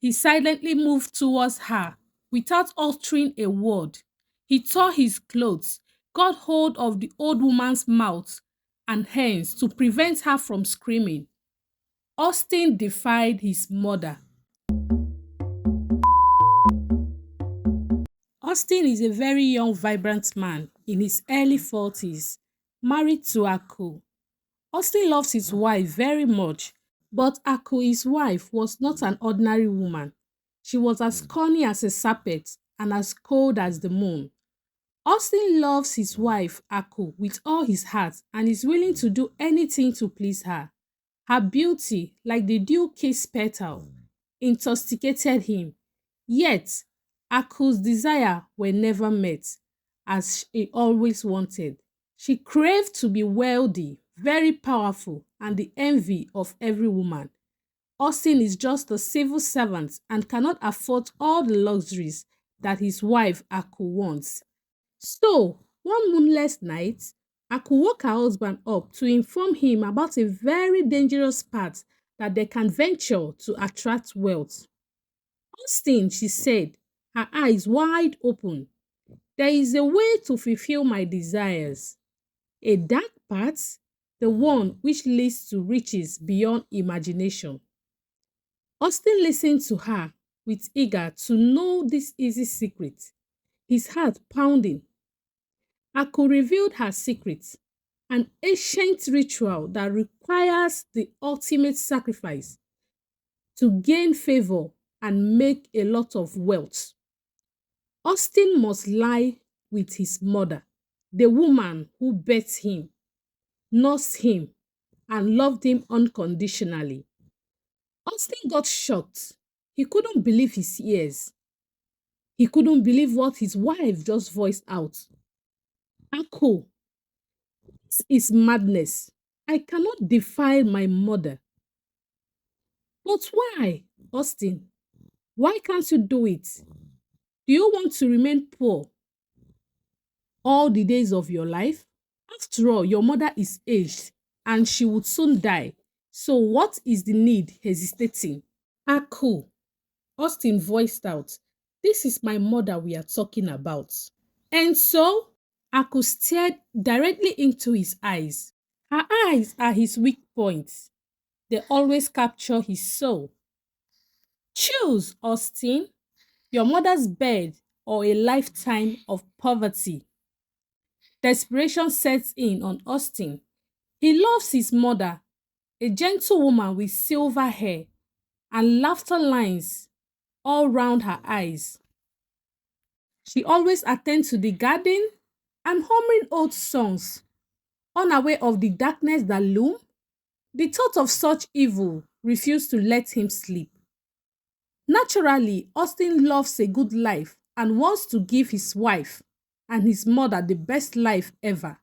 He silently moved towards her without uttering a word. He tore his clothes, got hold of the old woman's mouth and hands to prevent her from screaming. Austin defied his mother. Austin is a very young, vibrant man in his early 40s, married to Aku. Austin loves his wife very much, but Aku, his wife, was not an ordinary woman. She was as cunning as a serpent and as cold as the moon. Austin loves his wife, Aku, with all his heart and is willing to do anything to please her. Her beauty, like the dew-kissed petal, intoxicated him. Yet, Aku's desires were never met, as she always wanted. She craved to be wealthy, very powerful, and the envy of every woman. Austin is just a civil servant and cannot afford all the luxuries that his wife Aku wants. So, one moonless night, Aku woke her husband up to inform him about a very dangerous path that they can venture to attract wealth. Austin, she said, her eyes wide open, there is a way to fulfill my desires. A dark path, the one which leads to riches beyond imagination. Austin listened to her with eager to know this easy secret, his heart pounding. Aku revealed her secret, an ancient ritual that requires the ultimate sacrifice to gain favor and make a lot of wealth. Austin must lie with his mother, the woman who birthed him, nursed him, and loved him unconditionally. Austin got shocked. He couldn't believe his ears. He couldn't believe what his wife just voiced out. Ako, this is madness. I cannot defile my mother. But why, Austin? Why can't you do it? Do you want to remain poor all the days of your life? After all, your mother is aged and she would soon die. So what is the need hesitating? Aku, Austin voiced out, this is my mother we are talking about. And so, Aku stared directly into his eyes. Her eyes are his weak points. They always capture his soul. Choose, Austin, your mother's bed or a lifetime of poverty. Desperation sets in on Austin. He loves his mother, a gentle woman with silver hair and laughter lines all round her eyes. She always attends to the garden and humming old songs, unaware of the darkness that loomed. The thought of such evil refused to let him sleep. Naturally, Austin loves a good life and wants to give his wife and his mother the best life ever.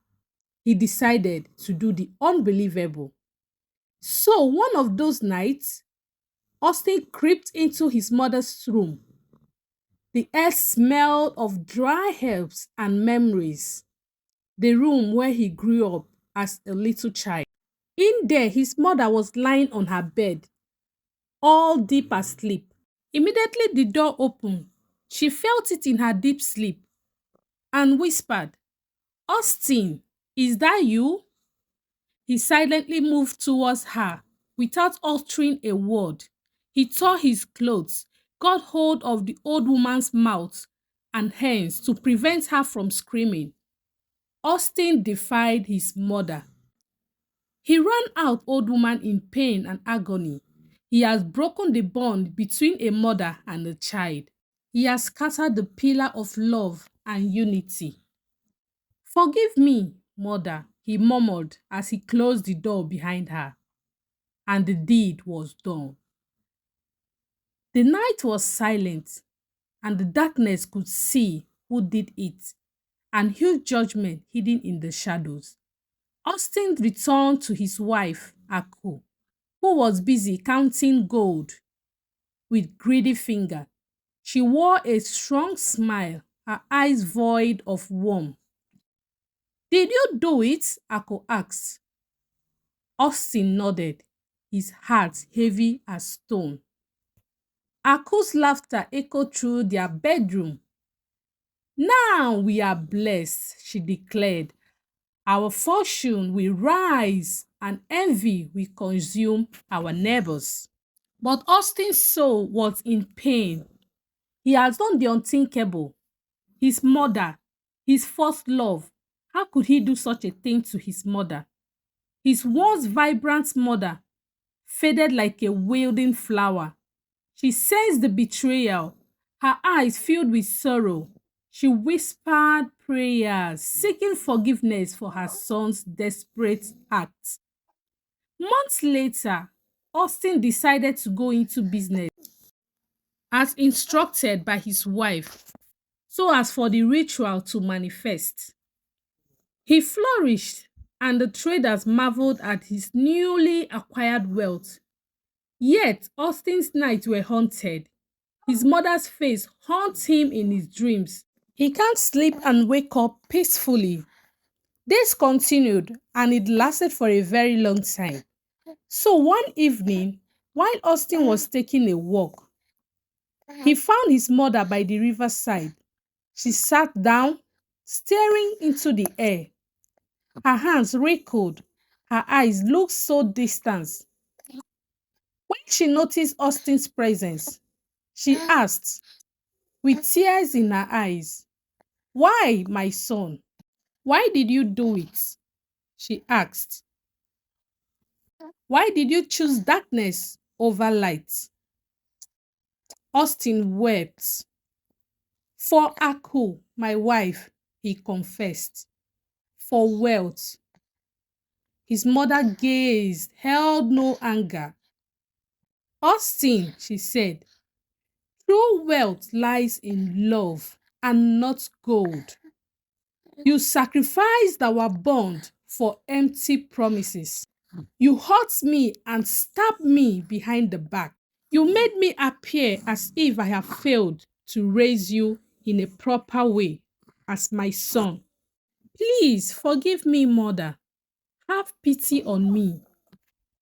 He decided to do the unbelievable. So, one of those nights, Austin crept into his mother's room. The air smelled of dry herbs and memories. The room where he grew up as a little child. In there, his mother was lying on her bed, all deep asleep. Immediately the door opened. She felt it in her deep sleep and whispered, Austin, is that you? He silently moved towards her without uttering a word. He tore his clothes, got hold of the old woman's mouth and hands to prevent her from screaming. Austin defied his mother. He ran out, old woman, in pain and agony. He has broken the bond between a mother and a child. He has scattered the pillar of love and unity. Forgive me, mother, he murmured as he closed the door behind her. And the deed was done. The night was silent, and the darkness could see who did it, and huge judgment hidden in the shadows. Austin returned to his wife, Aku, who was busy counting gold with greedy finger. She wore a strong smile, her eyes void of warmth. Did you do it? Aku asked. Austin nodded, his heart heavy as stone. Aku's laughter echoed through their bedroom. Now we are blessed, she declared. Our fortune will rise and envy will consume our neighbors. But Austin's soul was in pain. He has done the unthinkable. His mother, his first love. How could he do such a thing to his mother? His once vibrant mother faded like a wilting flower. She sensed the betrayal, her eyes filled with sorrow. She whispered prayers, seeking forgiveness for her son's desperate act. Months later, Austin decided to go into business as instructed by his wife, so as for the ritual to manifest. He flourished, and the traders marveled at his newly acquired wealth. Yet, Austin's nights were haunted. His mother's face haunts him in his dreams. He can't sleep and wake up peacefully. This continued, and it lasted for a very long time. So one evening, while Austin was taking a walk, he found his mother by the riverside. She sat down, staring into the air. Her hands wrinkled, her eyes looked so distant. When she noticed Austin's presence, she asked, with tears in her eyes, "Why, my son? Why did you do it?" She asked. "Why did you choose darkness over light?" Austin wept. "For Aku, my wife," he confessed. "For wealth." His mother gazed, held no anger. "Austin," she said, "true wealth lies in love and not gold. You sacrificed our bond for empty promises. You hurt me and stabbed me behind the back. You made me appear as if I have failed to raise you in a proper way as my son. Please forgive me, mother. Have pity on me.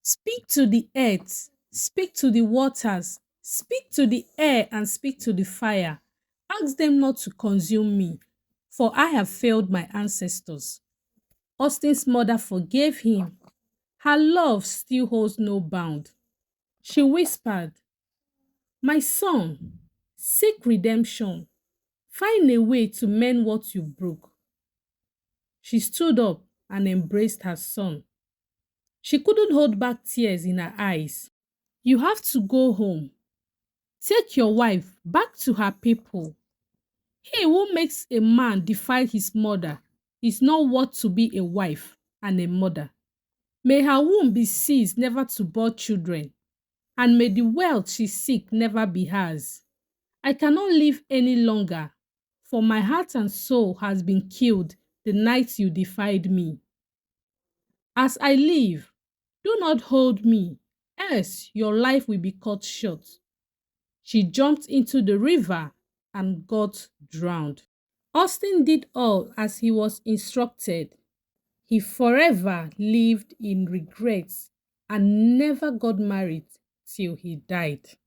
Speak to the earth, speak to the waters, speak to the air, and speak to the fire. Ask them not to consume me, for I have failed my ancestors." Austin's mother forgave him. Her love still holds no bound. She whispered, "My son, seek redemption. Find a way to mend what you broke." She stood up and embraced her son. She couldn't hold back tears in her eyes. "You have to go home. Take your wife back to her people. He who makes a man defy his mother is not worth to be a wife and a mother. May her womb be seized never to bear children, and may the wealth she seeks never be hers. I cannot live any longer, for my heart and soul has been killed the night you defied me. As I live, do not hold me, else your life will be cut short." She jumped into the river and got drowned. Austin did all as he was instructed. He forever lived in regrets and never got married till he died.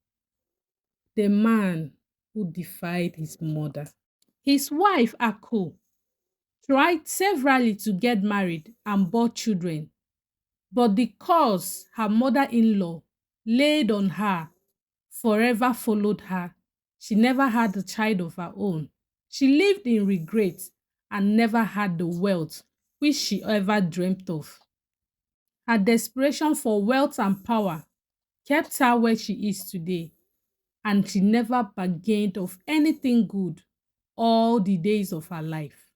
The man who defied his mother. His wife, Ako, tried severally to get married and bore children, but the curse her mother-in-law laid on her forever followed her. She never had a child of her own. She lived in regret and never had the wealth which she ever dreamt of. Her desperation for wealth and power kept her where she is today, and she never bargained of anything good all the days of her life.